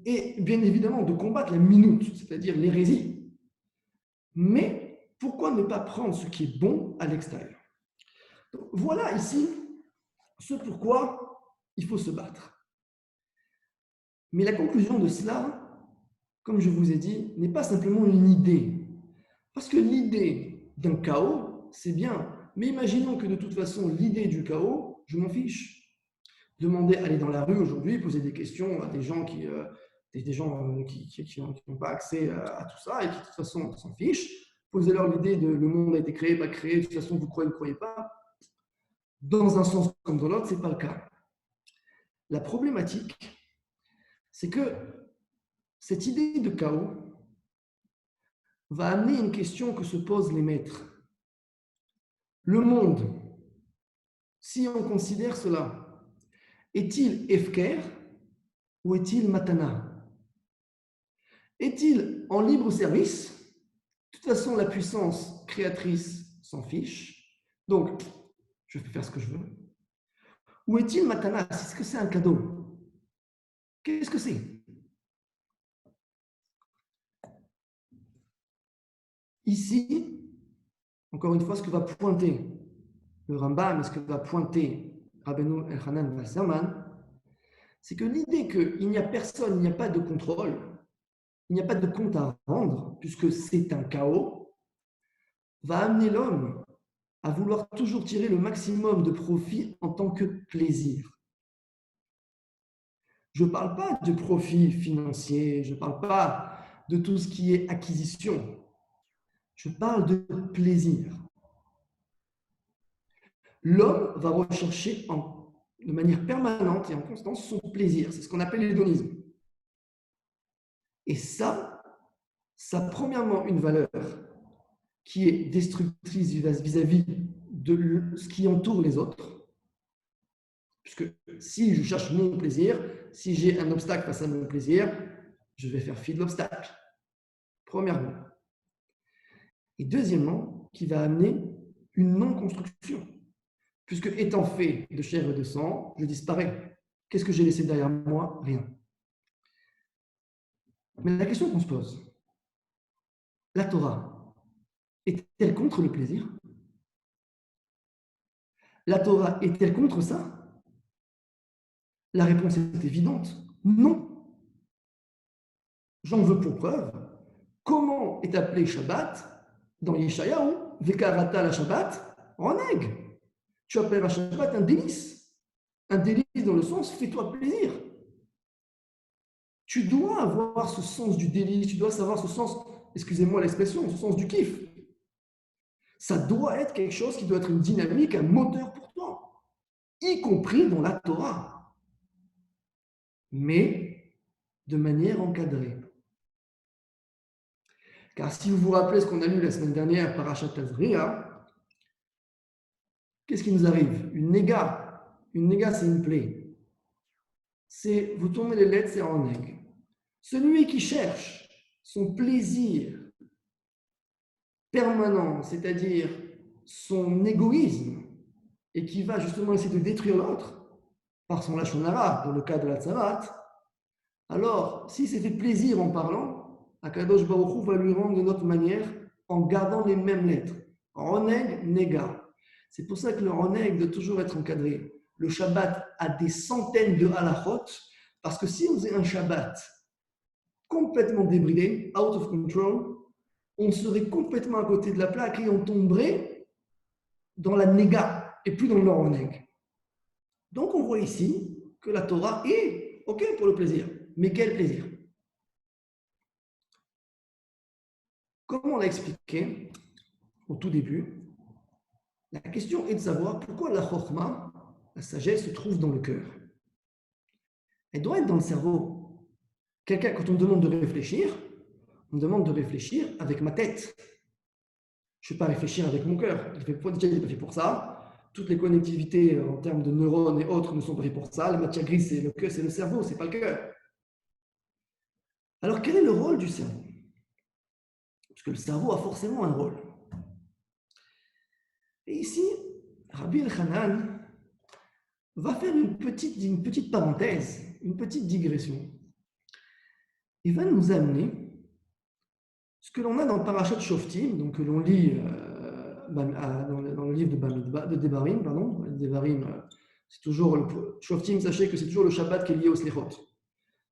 est bien évidemment de combattre la minute, c'est-à-dire l'hérésie. Mais pourquoi ne pas prendre ce qui est bon à l'extérieur? Donc, voilà ici ce pourquoi il faut se battre. Mais la conclusion de cela, comme je vous ai dit, n'est pas simplement une idée. Parce que l'idée d'un chaos, c'est bien. Mais imaginons que de toute façon, l'idée du chaos, je m'en fiche. Demandez, aller dans la rue aujourd'hui, poser des questions à des gens qui n'ont pas accès à tout ça et qui de toute façon s'en fichent. Posez-leur l'idée de le monde a été créé, pas créé, de toute façon vous croyez, vous ne croyez pas. Dans un sens comme dans l'autre, ce n'est pas le cas. La problématique, c'est que cette idée de chaos va amener une question que se posent les maîtres. Le monde, si on considère cela, est-il Efker ou est-il Matana? Est-il en libre service? De toute façon, la puissance créatrice s'en fiche. Donc, je peux faire ce que je veux. Ou est-il Matana? Est-ce que c'est un cadeau? Qu'est-ce que c'est? Ici, encore une fois, ce que va pointer le Rambam, ce que va pointer Rabbeinu Elchanan Wasserman, c'est que l'idée qu'il n'y a personne, il n'y a pas de contrôle, il n'y a pas de compte à rendre, puisque c'est un chaos, va amener l'homme à vouloir toujours tirer le maximum de profit en tant que plaisir. Je ne parle pas de profit financier, je ne parle pas de tout ce qui est acquisition. Je parle de plaisir. L'homme va rechercher de manière permanente et en constance son plaisir. C'est ce qu'on appelle l'hédonisme. Et ça premièrement une valeur qui est destructrice vis-à-vis de ce qui entoure les autres. Puisque si je cherche mon plaisir, si j'ai un obstacle face à mon plaisir, je vais faire fi de l'obstacle. Premièrement. Et deuxièmement, qui va amener une non-construction. Puisque étant fait de chair et de sang, je disparais. Qu'est-ce que j'ai laissé derrière moi? Rien. Mais la question qu'on se pose, la Torah, est-elle contre le plaisir? La Torah est-elle contre ça? La réponse est évidente. Non. J'en veux pour preuve. Comment est appelé Shabbat dans Yeshayahu? Vekarata la Shabbat, reneg. Tu appelles un Shabbat un délice. Un délice dans le sens fais-toi plaisir. Tu dois avoir ce sens du délice, tu dois savoir ce sens, excusez-moi l'expression, ce sens du kiff. Ça doit être quelque chose qui doit être une dynamique, un moteur pour toi, y compris dans la Torah, mais de manière encadrée. Car si vous vous rappelez ce qu'on a lu la semaine dernière, Parashat Tazria, qu'est-ce qui nous arrive? Une néga. Une néga, c'est une plaie. C'est, vous tournez les lettres, c'est en nègre. Celui qui cherche son plaisir permanent, c'est-à-dire son égoïsme, et qui va justement essayer de détruire l'autre par son lashon hara, dans le cas de la tzarat, alors, si c'était plaisir en parlant, Akadosh Baruch Hu va lui rendre d'une autre manière en gardant les mêmes lettres. Roneg, nega. C'est pour ça que le roneg doit toujours être encadré. Le Shabbat a des centaines de halachot, parce que si on faisait un Shabbat complètement débridé, out of control, on serait complètement à côté de la plaque et on tomberait dans la néga et plus dans le roneg. Donc on voit ici que la Torah est OK pour le plaisir. Mais quel plaisir? Comme on l'a expliqué au tout début, la question est de savoir pourquoi la chokhma, la sagesse, se trouve dans le cœur. Elle doit être dans le cerveau. Quand on demande de réfléchir, on demande de réfléchir avec ma tête. Je ne vais pas réfléchir avec mon cœur. Il n'est pas fait pour ça. Toutes les connectivités en termes de neurones et autres ne sont pas faites pour ça. La matière grise, c'est le cœur, c'est le cerveau, ce n'est pas le cœur. Alors, quel est le rôle du cerveau? Parce que le cerveau a forcément un rôle. Et ici, Rabbi Elchanan va faire une petite parenthèse, une petite digression. Il va nous amener ce que l'on a dans Parashat Shoftim, donc que l'on lit dans le livre de Devarim, pardon. Devarim, c'est toujours le Shoftim, sachez que c'est toujours le Shabbat qui est lié au Slichot.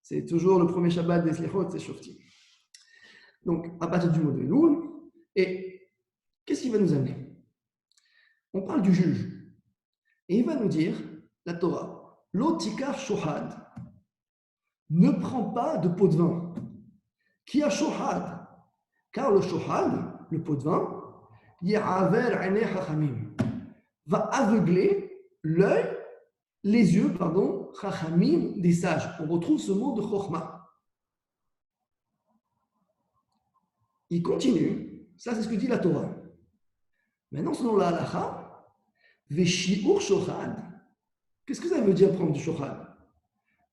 C'est toujours le premier Shabbat des Slichot, c'est Shoftim. Donc, à partir du mot de Elul, et qu'est-ce qu'il va nous amener? On parle du juge. Et il va nous dire, la Torah, l'otikar shohad, ne prends pas de pot de vin. Qui a shohad? Car le shohad, le pot de vin, va aveugler l'œil, les yeux, chachamim, des sages. On retrouve ce mot de chokhma. Il continue, ça c'est ce que dit la Torah. Maintenant, selon la halacha, veshiur shohad. Qu'est-ce que ça veut dire prendre du shohad?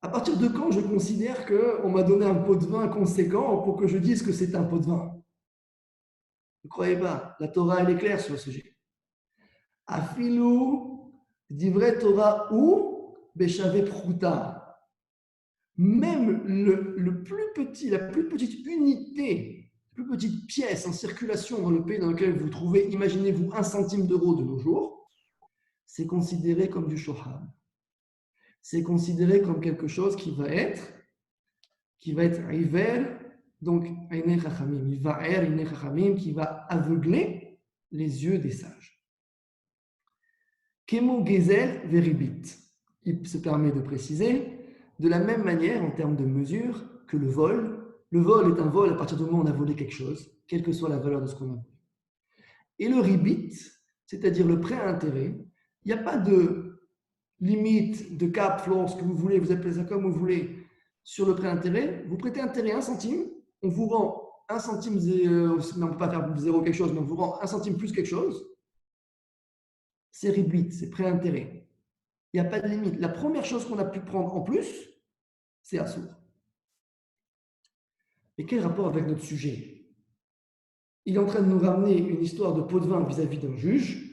À partir de quand je considère qu'on m'a donné un pot de vin conséquent pour que je dise que c'est un pot de vin? Ne croyez pas, la Torah elle est claire sur le sujet. Afilou, divrei Torah ou Beshave Pruta. Même le plus petit, la plus petite unité, la plus petite pièce en circulation dans le pays dans lequel vous vous trouvez, imaginez-vous 1 centime d'euro de nos jours, c'est considéré comme du shohad. C'est considéré comme quelque chose qui va être hiver, donc il va qui va aveugler les yeux des sages. Kemo gezel veribit. Il se permet de préciser, de la même manière en termes de mesure que le vol. Le vol est un vol à partir du moment où on a volé quelque chose, quelle que soit la valeur de ce qu'on a volé. Et le ribit, c'est-à-dire le prêt à intérêt, il n'y a pas de limite, de cap, floor, ce que vous voulez, vous appelez ça comme vous voulez, sur le prêt à intérêt. Vous prêtez intérêt 1 centime, on vous rend 1 centime, on ne peut pas faire 0 quelque chose, mais on vous rend 1 centime plus quelque chose. C'est ribit, c'est prêt à intérêt. Il n'y a pas de limite. La première chose qu'on a pu prendre en plus, c'est Assour. Et quel rapport avec notre sujet? Il est en train de nous ramener une histoire de pot de vin vis-à-vis d'un juge,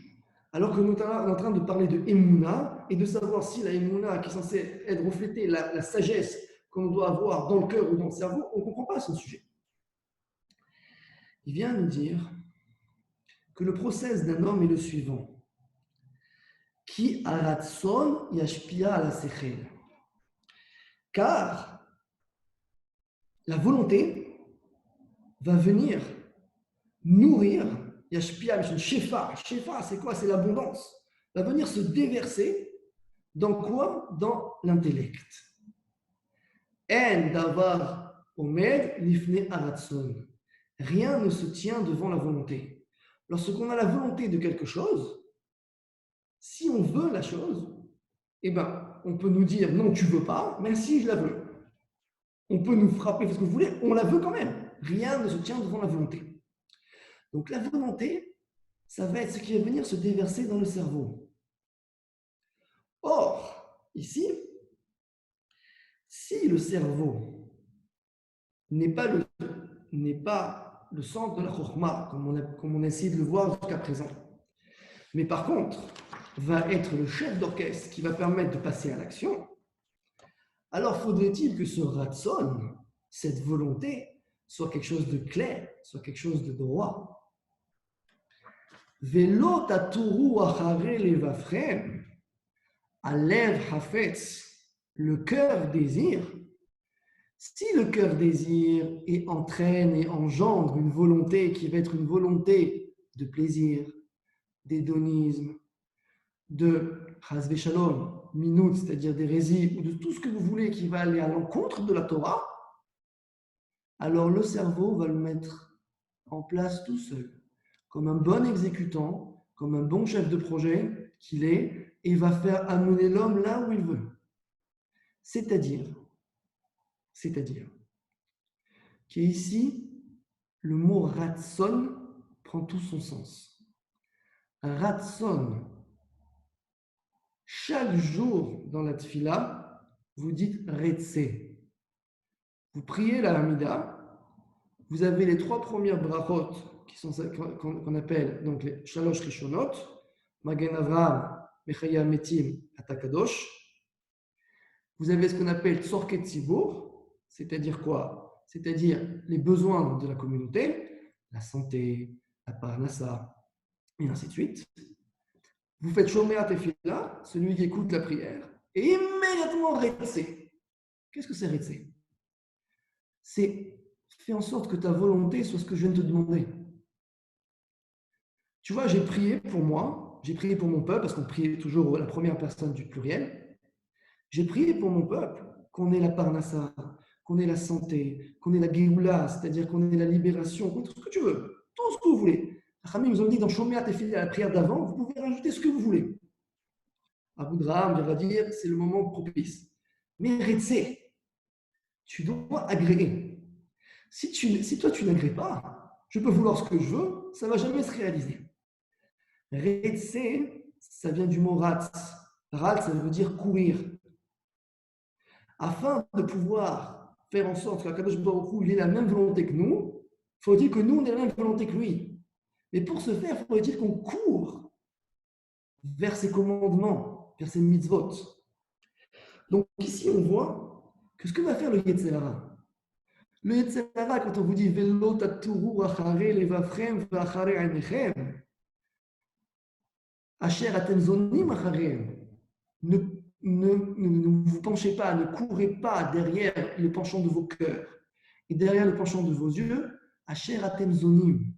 alors que nous sommes en train de parler de Emouna et de savoir si la Emouna, qui est censée être reflétée, la sagesse qu'on doit avoir dans le cœur ou dans le cerveau, on ne comprend pas son sujet. Il vient nous dire que le process d'un homme est le suivant. Qui aratson yashpia ala sechel. Car la volonté va venir nourrir, yashpia, shefa, shefa, c'est quoi? C'est l'abondance. Va venir se déverser dans quoi? Dans l'intellect. En davar omed lifne aratson. Rien ne se tient devant la volonté. Lorsqu'on a la volonté de quelque chose, si on veut la chose, eh ben, on peut nous dire non, tu veux pas, même si je la veux. On peut nous frapper parce que vous voulez, on la veut quand même. Rien ne se tient devant la volonté. Donc la volonté, ça va être ce qui va venir se déverser dans le cerveau. Or, ici, si le cerveau n'est pas le centre de la chokhmah, comme on a essayé de le voir jusqu'à présent, mais par contre, va être le chef d'orchestre qui va permettre de passer à l'action, alors faudrait-il que ce ratson, cette volonté, soit quelque chose de clair, soit quelque chose de droit. Velo taturu achare levafrem, alev hafetz, le cœur désire. Si le cœur désire et entraîne et engendre une volonté qui va être une volonté de plaisir, d'hédonisme, de chasvé shalom, minut, c'est-à-dire d'hérésie, ou de tout ce que vous voulez qui va aller à l'encontre de la Torah, alors le cerveau va le mettre en place tout seul, comme un bon exécutant, comme un bon chef de projet qu'il est, et va faire amener l'homme là où il veut. C'est-à-dire qu'ici, le mot ratson prend tout son sens. Ratson, chaque jour dans la tfila, vous dites retse. Vous priez la Hamida, vous avez les 3 premières brachot qui sont qu'on appelle donc les Shalosh Rishonot, Magen Avraham, Mechaya Metim, Atakadosh. Vous avez ce qu'on appelle Tzorket Tzibur, c'est-à-dire quoi? C'est-à-dire les besoins de la communauté, la santé, la parnassa, et ainsi de suite. Vous faites Shomer Tefila, celui qui écoute la prière, et immédiatement Retse. Qu'est-ce que c'est Retse? C'est fais en sorte que ta volonté soit ce que je viens de te demander. Tu vois, j'ai prié pour moi, j'ai prié pour mon peuple, parce qu'on prie toujours la première personne du pluriel. J'ai prié pour mon peuple, qu'on ait la parnassa, qu'on ait la santé, qu'on ait la geoula, c'est-à-dire qu'on ait la libération, tout ce que tu veux, tout ce que vous voulez. Rachamim nous ont dit dans Shomer Tefila, la prière d'avant, vous pouvez rajouter ce que vous voulez. Abu Draham, il va dire, c'est le moment propice. Mais Retse, tu dois agréer. Si toi tu n'agrées pas, je peux vouloir ce que je veux, ça ne va jamais se réaliser. Retse, ça vient du mot ratz. Ratz, ça veut dire courir. Afin de pouvoir faire en sorte que Kadosh Baruch Hu ait la même volonté que nous, faut-il que nous on ait la même volonté que lui. Mais pour ce faire, faut-il qu'on court vers ses commandements, vers ses mitzvot. Donc ici, on voit que ce que va faire le Yetzer Hara. Le Yetzer Hara, quand on vous dit Velo taturu achare levavchem ve'achare einechem, asher atem zonim acharem, ne vous penchez pas, ne courez pas derrière le penchant de vos cœurs et derrière le penchant de vos yeux, asher atem zonim,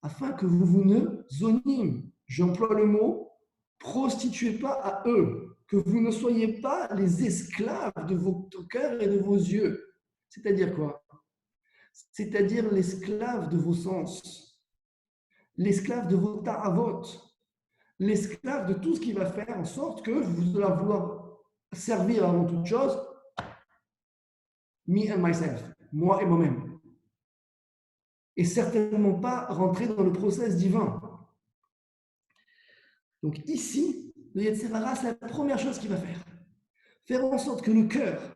afin que vous ne zonim, j'emploie le mot, prostituez pas à eux, que vous ne soyez pas les esclaves de votre cœur et de vos yeux. C'est-à-dire quoi? C'est-à-dire l'esclave de vos sens. l'esclave de vos ta'avot, l'esclave de tout ce qui va faire en sorte que vous allez vouloir servir avant toute chose, me and myself, moi et moi-même. Et certainement pas rentrer dans le process divin. Donc ici, le Yetzer Hara, c'est la première chose qu'il va faire. Faire en sorte que le cœur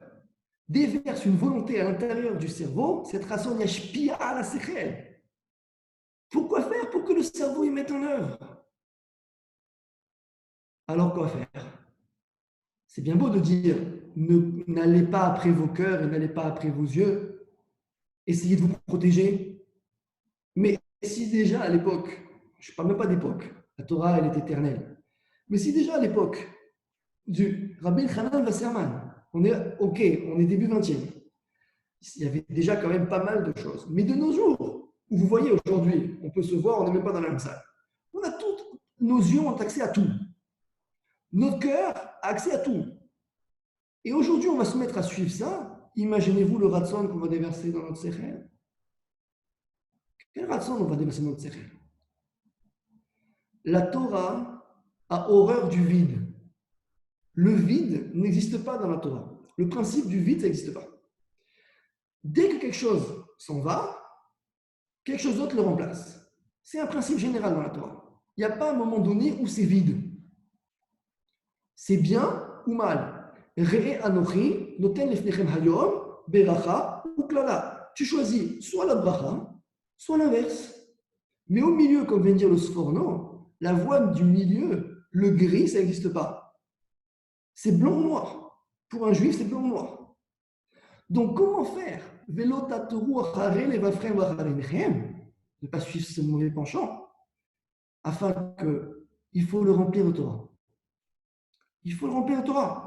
déverse une volonté à l'intérieur du cerveau, cette rason yashpia à la sechel. Pourquoi faire? Pour que le cerveau y mette en œuvre. Alors quoi faire? C'est bien beau de dire n'allez pas après vos cœurs et n'allez pas après vos yeux, essayez de vous protéger. Mais si déjà à l'époque, je ne parle même pas d'époque, la Torah elle est éternelle, mais si déjà à l'époque du Rabbi Hanan Wasserman, on est ok, on est début 20e, il y avait déjà quand même pas mal de choses. Mais de nos jours, où vous voyez aujourd'hui, on peut se voir, on n'est même pas dans la même salle. On a toutes, nos yeux ont accès à tout. Notre cœur a accès à tout. Et aujourd'hui, on va se mettre à suivre ça. Imaginez-vous le ratson qu'on va déverser dans notre sechel. Quel ratson on va déverser dans notre sechel? La Torah a horreur du vide. Le vide n'existe pas dans la Torah. Le principe du vide, ça n'existe pas. Dès que quelque chose s'en va, quelque chose d'autre le remplace. C'est un principe général dans la Torah. Il n'y a pas un moment donné où c'est vide. C'est bien ou mal. Re'e anochi noten lefnechem hayom beracha ou klala. Tu choisis soit la bracha, soit l'inverse. Mais au milieu, comme vient de dire le Sforno, la voie du milieu, le gris, ça n'existe pas. C'est blanc ou noir. Pour un juif, c'est blanc ou noir. Donc, comment faire? Ne pas suivre ce mauvais penchant, afin que il faut le remplir de Torah. Il faut le remplir de Torah.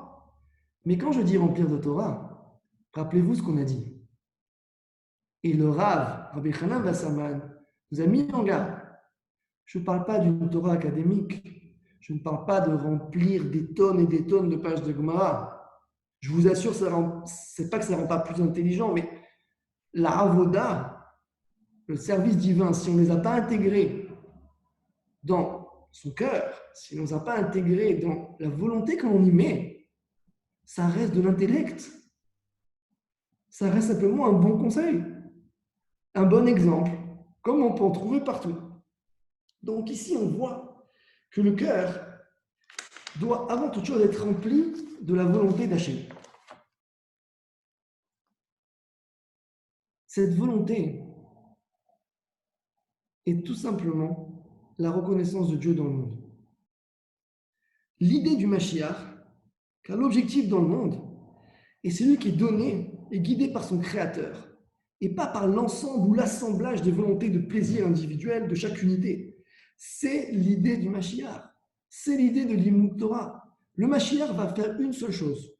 Mais quand je dis remplir de Torah, rappelez-vous ce qu'on a dit. Et le Rav, Rabbi Hanan Wasserman, nous a mis en garde. Je ne parle pas d'une Torah académique. Je ne parle pas de remplir des tonnes et des tonnes de pages de Gemara. Je vous assure, c'est pas que ça ne rend pas plus intelligent, mais la avoda, le service divin, si on ne les a pas intégrés dans son cœur, si on ne les a pas intégrés dans la volonté que l'on y met, ça reste de l'intellect. Ça reste simplement un bon conseil, un bon exemple, comme on peut en trouver partout. Donc ici, on voit que le cœur doit avant toute chose être rempli de la volonté d'Hachem. Cette volonté est tout simplement la reconnaissance de Dieu dans le monde. L'idée du Mashiach, car l'objectif dans le monde, est celui qui est donné et guidé par son Créateur, et pas par l'ensemble ou l'assemblage des volontés de plaisir individuel de chaque unité. C'est l'idée du Mashiach, c'est l'idée de l'Imout Torah. Le Mashiach va faire une seule chose.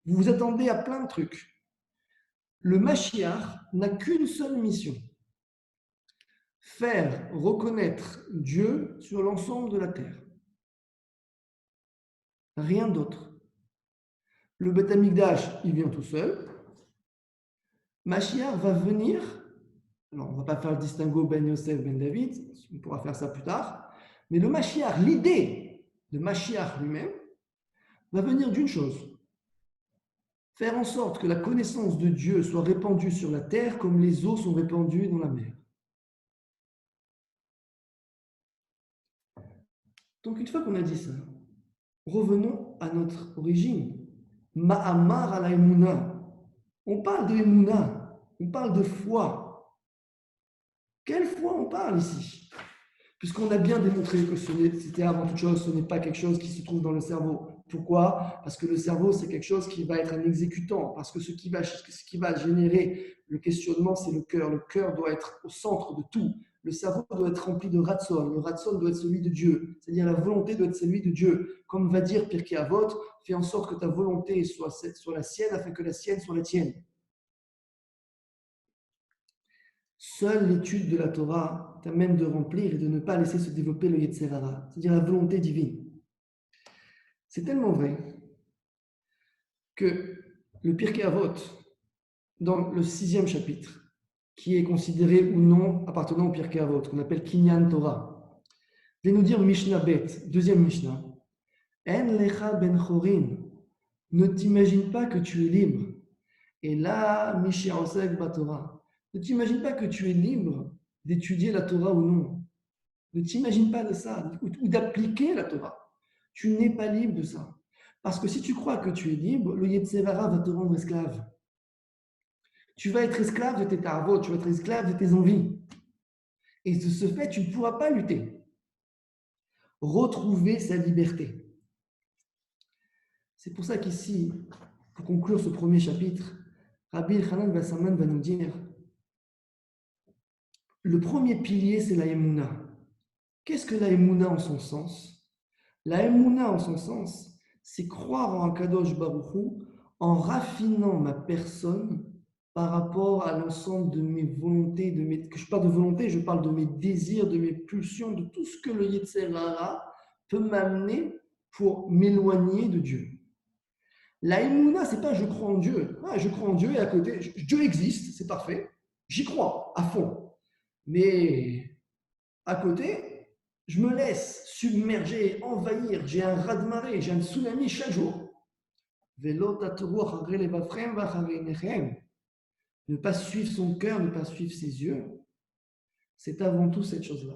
Vous vous attendez à plein de trucs. Le Mashiach n'a qu'une seule mission. Faire reconnaître Dieu sur l'ensemble de la terre. Rien d'autre. Le Beth Amikdash, il vient tout seul. Mashiach va venir. Alors, on ne va pas faire le distinguo Ben Yosef, Ben David, on pourra faire ça plus tard. Mais le Mashiach, l'idée de Mashiach lui-même, va venir d'une chose. Faire en sorte que la connaissance de Dieu soit répandue sur la terre comme les eaux sont répandues dans la mer. Donc, une fois qu'on a dit ça, revenons à notre origine. Ma'amar ala emuna. On parle de emuna, on parle de foi. Quelle foi on parle ici? Puisqu'on a bien démontré que c'était avant toute chose, ce n'est pas quelque chose qui se trouve dans le cerveau. Pourquoi? Parce que le cerveau, c'est quelque chose qui va être un exécutant. Parce que ce qui va générer le questionnement, c'est le cœur. Le cœur doit être au centre de tout. Le cerveau doit être rempli de ratson. Le ratson doit être celui de Dieu. C'est-à-dire la volonté doit être celui de Dieu. Comme va dire Pirkei Avot, fais en sorte que ta volonté soit la sienne afin que la sienne soit la tienne. Seule l'étude de la Torah t'amène de remplir et de ne pas laisser se développer le Yetzer Hara, c'est-à-dire la volonté divine. C'est tellement vrai que le Pirkei Avot, dans le 6e chapitre, qui est considéré ou non appartenant au Pirkei Avot, qu'on appelle Kinyan Torah. Je vais nous dire Mishnah Bet, deuxième Mishnah. En lecha ben chorin, ne t'imagine pas que tu es libre. Et là, Mishiosek Batorah, ne t'imagine pas que tu es libre d'étudier la Torah ou non. Ne t'imagine pas de ça, ou d'appliquer la Torah. Tu n'es pas libre de ça. Parce que si tu crois que tu es libre, le Yetzer Hara va te rendre esclave. Tu vas être esclave de tes tarvot, tu vas être esclave de tes envies. Et de ce fait, tu ne pourras pas lutter. Retrouver sa liberté. C'est pour ça qu'ici, pour conclure ce premier chapitre, Rabbi Elchanan Bassaman va nous dire le premier pilier, c'est la Emouna. Qu'est-ce que la Emouna en son sens? La Emouna en son sens, c'est croire en Akadosh Baruch Hu en raffinant ma personne par rapport à l'ensemble de mes volontés, que je parle de volonté, je parle de mes désirs, de mes pulsions, de tout ce que le Yetzer Hara peut m'amener pour m'éloigner de Dieu. La Emouna, c'est pas je crois en Dieu. Ah, je crois en Dieu et à côté, Dieu existe, c'est parfait. J'y crois à fond. Mais à côté, je me laisse submerger, envahir. J'ai un raz-de-marée, j'ai un tsunami chaque jour. Ne pas suivre son cœur, ne pas suivre ses yeux, c'est avant tout cette chose-là.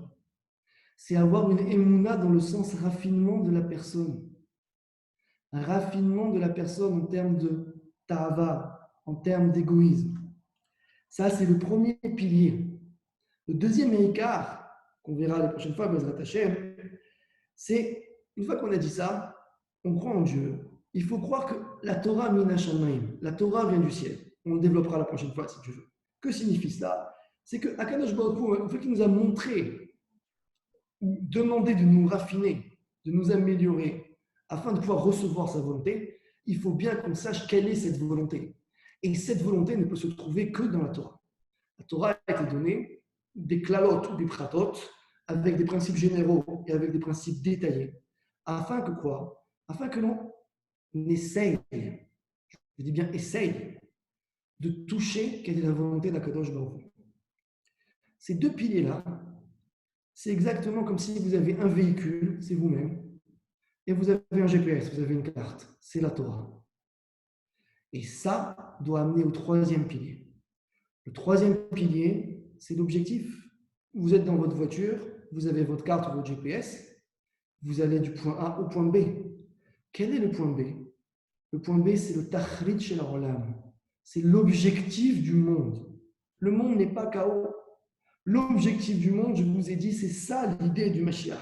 C'est avoir une émouna dans le sens raffinement de la personne. Un raffinement de la personne en termes de ta'ava, en termes d'égoïsme. Ça, c'est le premier pilier. Le deuxième écart, qu'on verra la prochaine fois, Bezrat Hashem, c'est, une fois qu'on a dit ça, on croit en Dieu. Il faut croire que la Torah mina shamayim, la Torah vient du ciel. On le développera la prochaine fois si tu veux. Que signifie cela? C'est que Akadosh Baruch Hu, une fois qu'il nous a montré, ou demandé de nous raffiner, de nous améliorer, afin de pouvoir recevoir sa volonté, il faut bien qu'on sache quelle est cette volonté. Et cette volonté ne peut se trouver que dans la Torah. La Torah a été donnée des klalotes ou des pratot, avec des principes généraux et avec des principes détaillés, afin que quoi? Afin que l'on essaye, je dis bien essaye, de toucher quelle est la volonté d'Akadosh Baruch Hu. Ces deux piliers-là, c'est exactement comme si vous avez un véhicule, c'est vous-même, et vous avez un GPS, vous avez une carte, c'est la Torah. Et ça doit amener au troisième pilier. Le troisième pilier, c'est l'objectif. Vous êtes dans votre voiture, vous avez votre carte ou votre GPS, vous allez du point A au point B. Quel est le point B? Le point B, c'est le Tachrit Shel Olam. C'est l'objectif du monde. Le monde n'est pas chaos. L'objectif du monde, je vous ai dit, c'est ça l'idée du Mashiach.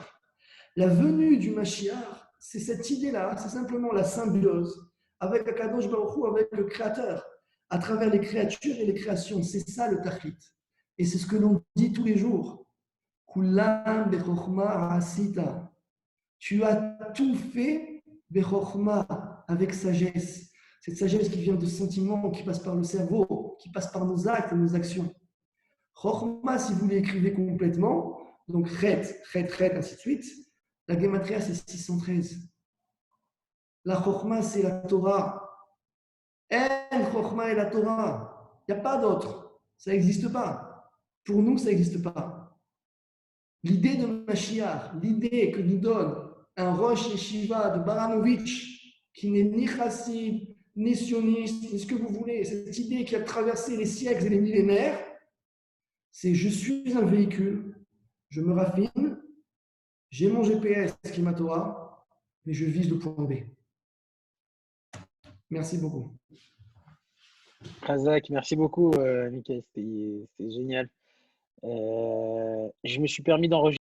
La venue du Mashiach, c'est cette idée-là, c'est simplement la symbiose avec Akadosh Baruch Hu, avec le Créateur, à travers les créatures et les créations. C'est ça le Tachlit. Et c'est ce que l'on dit tous les jours. Kulam bechokhma asita. Tu as tout fait bechokhma, avec sagesse. Cette sagesse qui vient de sentiments, qui passe par le cerveau, qui passe par nos actes et nos actions. Chokhma, si vous l'écrivez complètement, donc chet, ainsi de suite, la Gematria, c'est 613. La Chokhma, c'est la Torah. El Chokhma est la Torah. Il n'y a pas d'autre. Ça n'existe pas. Pour nous, ça n'existe pas. L'idée de Mashiach, l'idée que nous donne un Rosh Yeshiva de Baranovitch, qui n'est ni chassid, ni sioniste, ni ce que vous voulez, cette idée qui a traversé les siècles et les millénaires, c'est je suis un véhicule, je me raffine, j'ai mon GPS qui est ma Torah, mais je vise le point B. Merci beaucoup. Razak, merci beaucoup, Mickaël, c'était génial. Je me suis permis d'enregistrer.